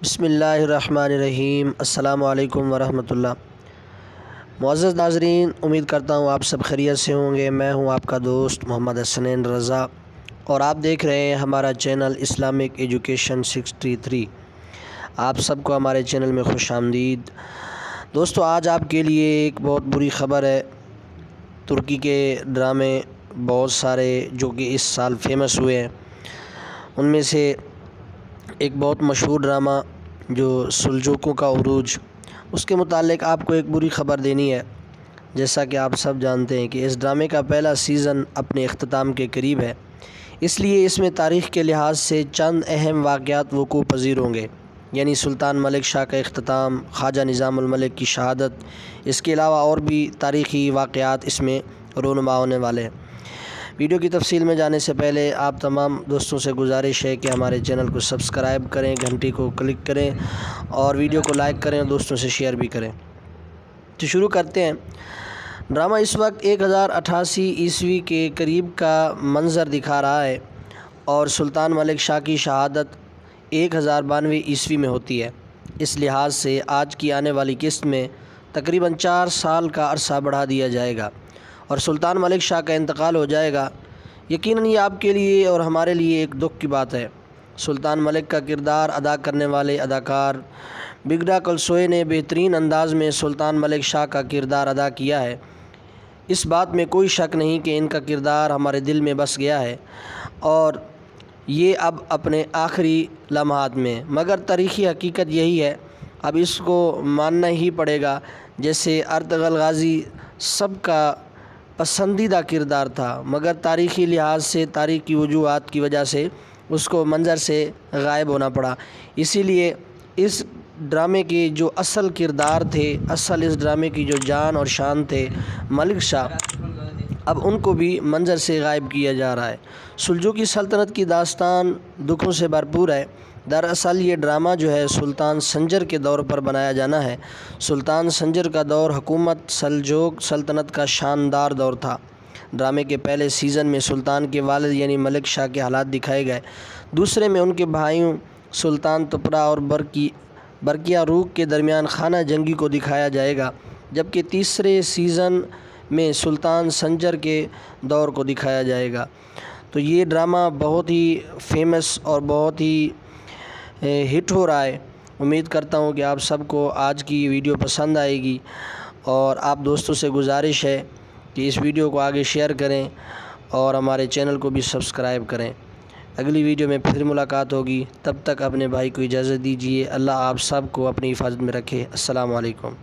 بسم اللہ الرحمن الرحیم۔ السلام علیکم ورحمۃ اللہ۔ معزز ناظرین، امید کرتا ہوں آپ سب خیریت سے ہوں گے۔ میں ہوں آپ کا دوست محمد حسنین رضا اور آپ دیکھ رہے ہیں ہمارا چینل اسلامک ایجوکیشن 63۔ آپ سب کو ہمارے چینل میں خوش آمدید۔ دوستو، آج آپ کے لیے ایک بہت بری خبر ہے۔ ترکی کے ڈرامے بہت سارے جو کہ اس سال فیمس ہوئے ہیں، ان میں سے ایک بہت مشہور ڈرامہ جو سلجوقوں کا عروج، اس کے متعلق آپ کو ایک بری خبر دینی ہے۔ جیسا کہ آپ سب جانتے ہیں کہ اس ڈرامے کا پہلا سیزن اپنے اختتام کے قریب ہے، اس لیے اس میں تاریخ کے لحاظ سے چند اہم واقعات وقوع پذیر ہوں گے، یعنی سلطان ملک شاہ کا اختتام، خواجہ نظام الملک کی شہادت، اس کے علاوہ اور بھی تاریخی واقعات اس میں رونما ہونے والے ہیں۔ ویڈیو کی تفصیل میں جانے سے پہلے آپ تمام دوستوں سے گزارش ہے کہ ہمارے چینل کو سبسکرائب کریں، گھنٹی کو کلک کریں اور ویڈیو کو لائک کریں اور دوستوں سے شیئر بھی کریں۔ تو شروع کرتے ہیں۔ ڈرامہ اس وقت 1088 عیسوی کے قریب کا منظر دکھا رہا ہے اور سلطان ملک شاہ کی شہادت 1092 عیسوی میں ہوتی ہے۔ اس لحاظ سے آج کی آنے والی قسط میں تقریباً 4 سال کا عرصہ بڑھا دیا جائے گا اور سلطان ملک شاہ کا انتقال ہو جائے گا۔ یقیناً یہ آپ کے لیے اور ہمارے لیے ایک دکھ کی بات ہے۔ سلطان ملک کا کردار ادا کرنے والے اداکار بگڈا کلسوئے نے بہترین انداز میں سلطان ملک شاہ کا کردار ادا کیا ہے۔ اس بات میں کوئی شک نہیں کہ ان کا کردار ہمارے دل میں بس گیا ہے اور یہ اب اپنے آخری لمحات میں، مگر تاریخی حقیقت یہی ہے، اب اس کو ماننا ہی پڑے گا۔ جیسے ارطغرل غازی سب کا پسندیدہ کردار تھا، مگر تاریخی لحاظ سے تاریخی وجوہات کی وجہ سے اس کو منظر سے غائب ہونا پڑا۔ اسی لیے اس ڈرامے کے جو اصل کردار تھے، اس ڈرامے کی جو جان اور شان تھے ملک شاہ، اب ان کو بھی منظر سے غائب کیا جا رہا ہے۔ سلجوقی سلطنت کی داستان دکھوں سے بھرپور ہے۔ دراصل یہ ڈرامہ جو ہے سلطان سنجر کے دور پر بنایا جانا ہے۔ سلطان سنجر کا دور حکومت سلجوق سلطنت کا شاندار دور تھا۔ ڈرامے کے پہلے سیزن میں سلطان کے والد یعنی ملک شاہ کے حالات دکھائے گئے، دوسرے میں ان کے بھائیوں سلطان تپرا اور برقیہ روق کے درمیان خانہ جنگی کو دکھایا جائے گا، جبکہ تیسرے سیزن میں سلطان سنجر کے دور کو دکھایا جائے گا۔ تو یہ ڈرامہ بہت ہی فیمس اور بہت ہی ہٹ ہو رہا ہے۔ امید کرتا ہوں کہ آپ سب کو آج کی ویڈیو پسند آئے گی اور آپ دوستوں سے گزارش ہے کہ اس ویڈیو کو آگے شیئر کریں اور ہمارے چینل کو بھی سبسکرائب کریں۔ اگلی ویڈیو میں پھر ملاقات ہوگی، تب تک اپنے بھائی کو اجازت دیجیے۔ اللہ آپ سب کو اپنی حفاظت میں رکھے۔ السلام علیکم۔